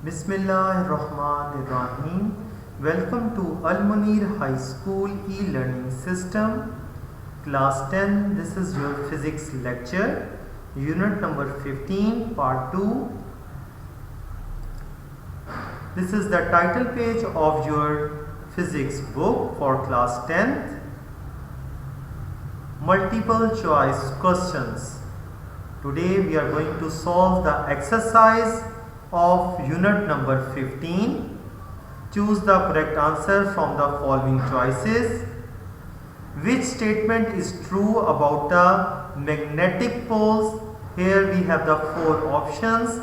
Bismillahirrahmanirrahim. Welcome to Al Munir High School e-learning system, class 10. This is your physics lecture, unit number 15, part 2. This is the title page of your physics book for class 10th. Multiple choice questions. Today we are going to solve the exercise of unit number 15. Choose the correct answer from the following choices. Which statement is true about the magnetic poles? Here we have the 4 options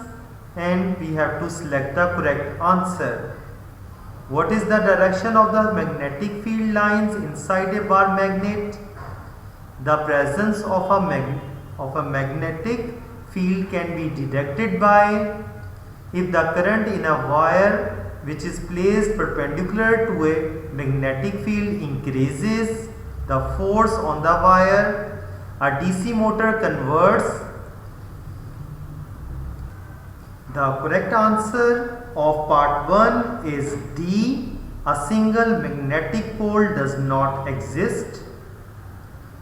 and we have to select the correct answer. What is the direction of the magnetic field lines inside a bar magnet? The presence of a magnetic field can be detected by if the current in a wire which is placed perpendicular to a magnetic field increases the force on the wire. A DC motor converts. The correct answer of part 1 is D. A single magnetic pole does not exist.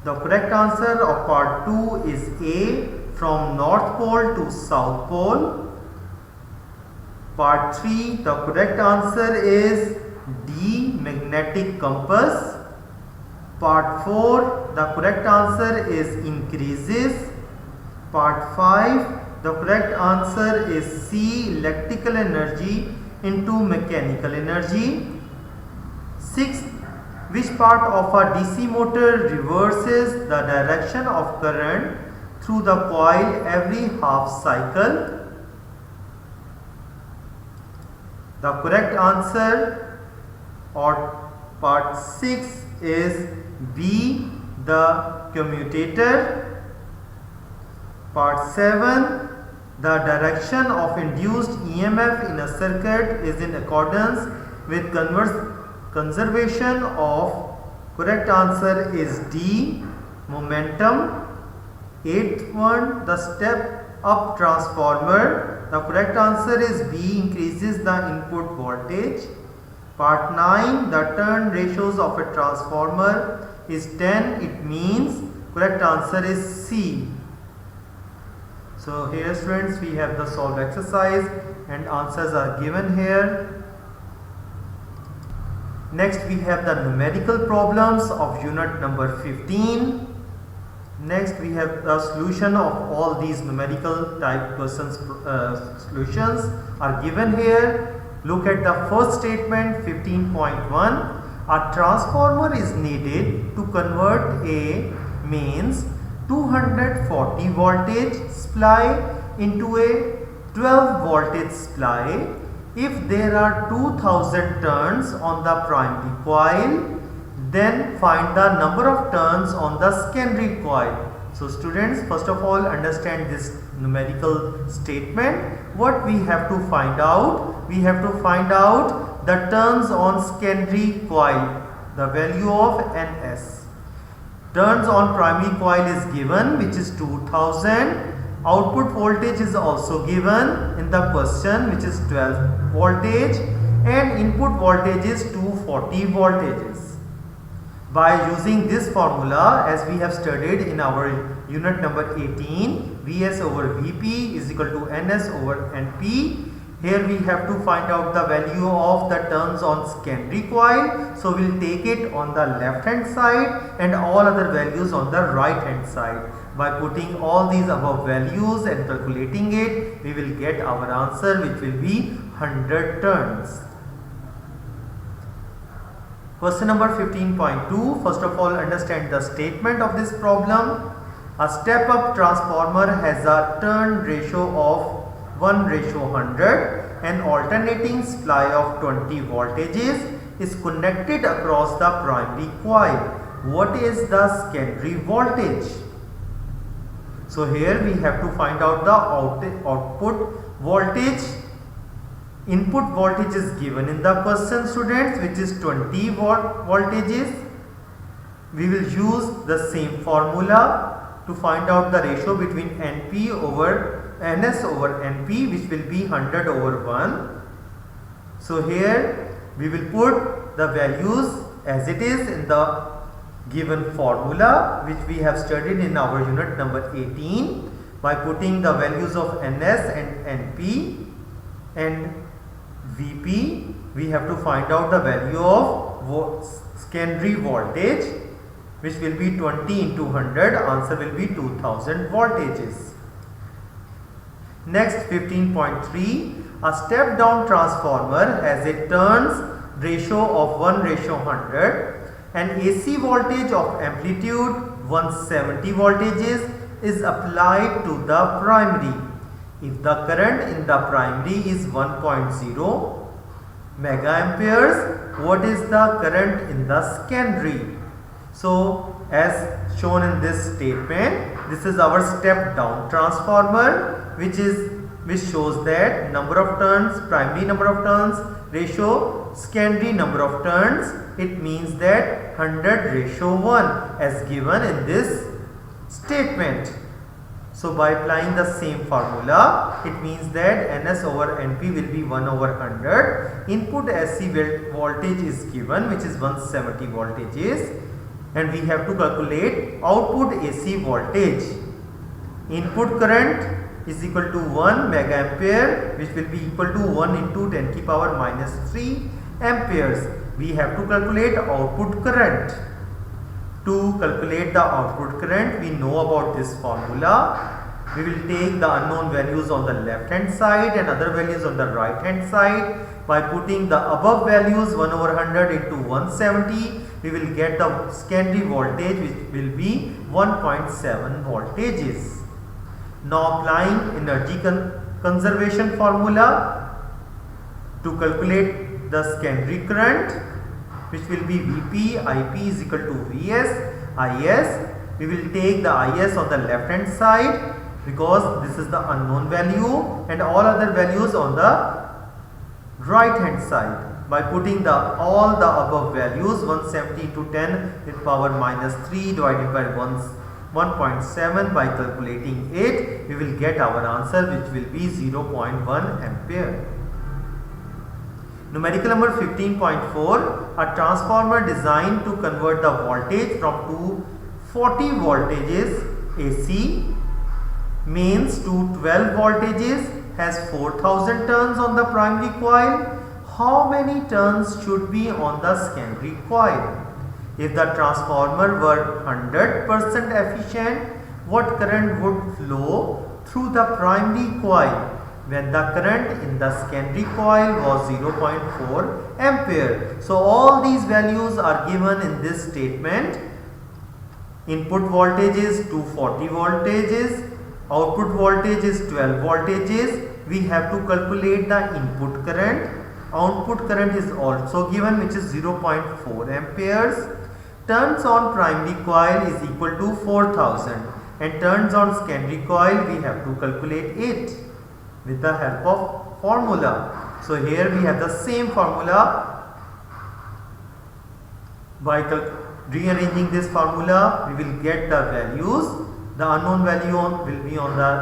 The correct answer of part 2 is A. From North Pole to South Pole. Part 3, the correct answer is D. Magnetic compass. Part 4, the correct answer is increases. Part 5, the correct answer is C. Electrical energy into mechanical energy. 6. Which part of a DC motor reverses the direction of current through the coil every half cycle? The correct answer or part 6 is B. The commutator. Part 7. The direction of induced EMF in a circuit is in accordance with conservation of. Correct answer is D. Momentum. 8th one, the step up transformer. The correct answer is B. Increases the input voltage. Part 9, the turn ratios of a transformer is 10. It means correct answer is C. So here students, we have the solved exercise and answers are given here. Next we have the numerical problems of unit number 15. Next we have the solution of all these numerical type questions. Solutions are given here. Look at the first statement 15.1. A transformer is needed to convert a means 240 voltage supply into a 12 voltage supply if there are 2000 turns on the primary coil. Then find the number of turns on the secondary coil. So students, first of all understand this numerical statement. What we have to find out? We have to find out the turns on secondary coil, the value of Ns. Turns on primary coil is given, which is 2000. Output voltage is also given in the question, which is 12 voltage, and input voltage is 240 voltages. By using this formula, as we have studied in our unit number 18, Vs over Vp is equal to Ns over Np. Here we have to find out the value of the turns on secondary coil. So we will take it on the left hand side and all other values on the right hand side. By putting all these above values and calculating it, we will get our answer, which will be 100 turns. Question number 15.2. First of all, understand the statement of this problem. A step-up transformer has a turn ratio of 1:100. An alternating supply of 20 voltages is connected across the primary coil. What is the secondary voltage? So here we have to find out the output voltage. Input voltage is given in the question students, which is 20 voltages. We will use the same formula to find out the ratio between Ns over Np, which will be 100 over 1. So here we will put the values as it is in the given formula which we have studied in our unit number 18 by putting the values of Ns and Np and Vp. We have to find out the value of secondary voltage, which will be 20 into 100. Answer will be 2000 voltages. Next, 15.3. A step down transformer has a turns ratio of 1:100 and AC voltage of amplitude 170 voltages is applied to the primary. If the current in the primary is 1.0 mega amperes, what is the current in the secondary? So as shown in this statement, this is our step down transformer which shows that number of turns, primary number of turns ratio secondary number of turns. It means that 100:1 as given in this statement. So by applying the same formula, it means that Ns over Np will be 1/100. Input AC voltage is given, which is 170 voltages, and we have to calculate output AC voltage. Input current is equal to 1 mega ampere, which will be equal to 1 into 10 to the power minus 3 amperes. We have to calculate output current. To calculate the output current, we know about this formula. We will take the unknown values on the left hand side and other values on the right hand side. By putting the above values 1/100 into 170, we will get the secondary voltage, which will be 1.7 voltages. Now applying energy conservation formula to calculate the secondary current, which will be Vp Ip is equal to Vs Is. We will take the Is on the left hand side because this is the unknown value, and all other values on the right hand side. By putting all the above values, 170 into 10 to the power minus 3 divided by 1.7, by calculating it, we will get our answer, which will be 0.1 ampere. Numerical number 15.4. A transformer designed to convert the voltage from 240 voltages AC mains to 12 voltages has 4000 turns on the primary coil. How many turns should be on the secondary coil? If the transformer were 100% efficient, what current would flow through the primary coil when the current in the secondary coil was 0.4 ampere? So all these values are given in this statement. Input voltage is 240 voltages, output voltage is 12 voltages. We have to calculate the input current. Output current is also given, which is 0.4 amperes. Turns on primary coil is equal to 4000, and turns on secondary coil we have to calculate it with the help of formula. So here we have the same formula. By rearranging this formula, we will get the values. The unknown value will be on the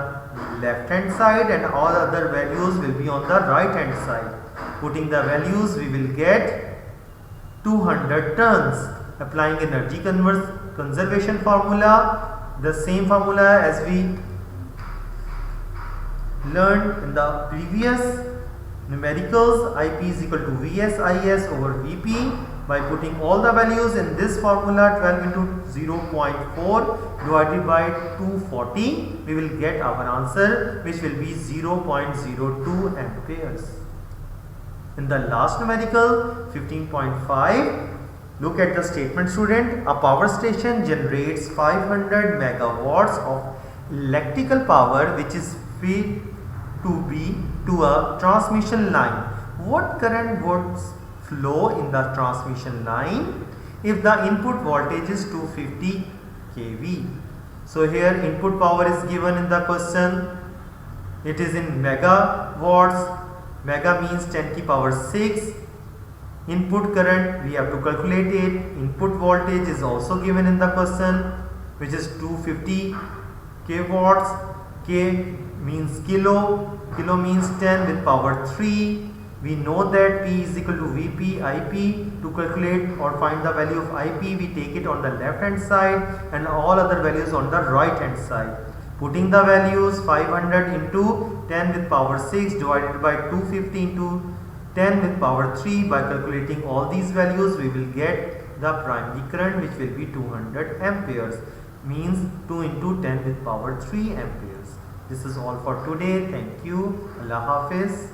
left hand side and all other values will be on the right hand side. Putting the values, we will get 200 turns. Applying energy conservation formula, the same formula as we learned in the previous numericals, Ip is equal to Vs Is over Vp. By putting all the values in this formula, 12 into 0.4 divided by 240, we will get our answer, which will be 0.02 amperes. In the last numerical 15.5, look at the statement, student. A power station generates 500 megawatts of electrical power which is fed to a transmission line. What current would flow in the transmission line if the input voltage is 250 kV? So here input power is given in the question. It is in megawatts. Mega means 10 to the power 6. Input current, we have to calculate it. Input voltage is also given in the question, which is 250 kW. K means kilo, kilo means 10 with power 3. We know that P is equal to Vp Ip. To calculate or find the value of Ip, we take it on the left hand side and all other values on the right hand side. Putting the values 500 into 10 with power 6 divided by 250 into 10 with power 3, by calculating all these values we will get the primary current, which will be 200 amperes, means 2 into 10 with power 3 amperes. This is all for today. Thank you. Allah Hafiz.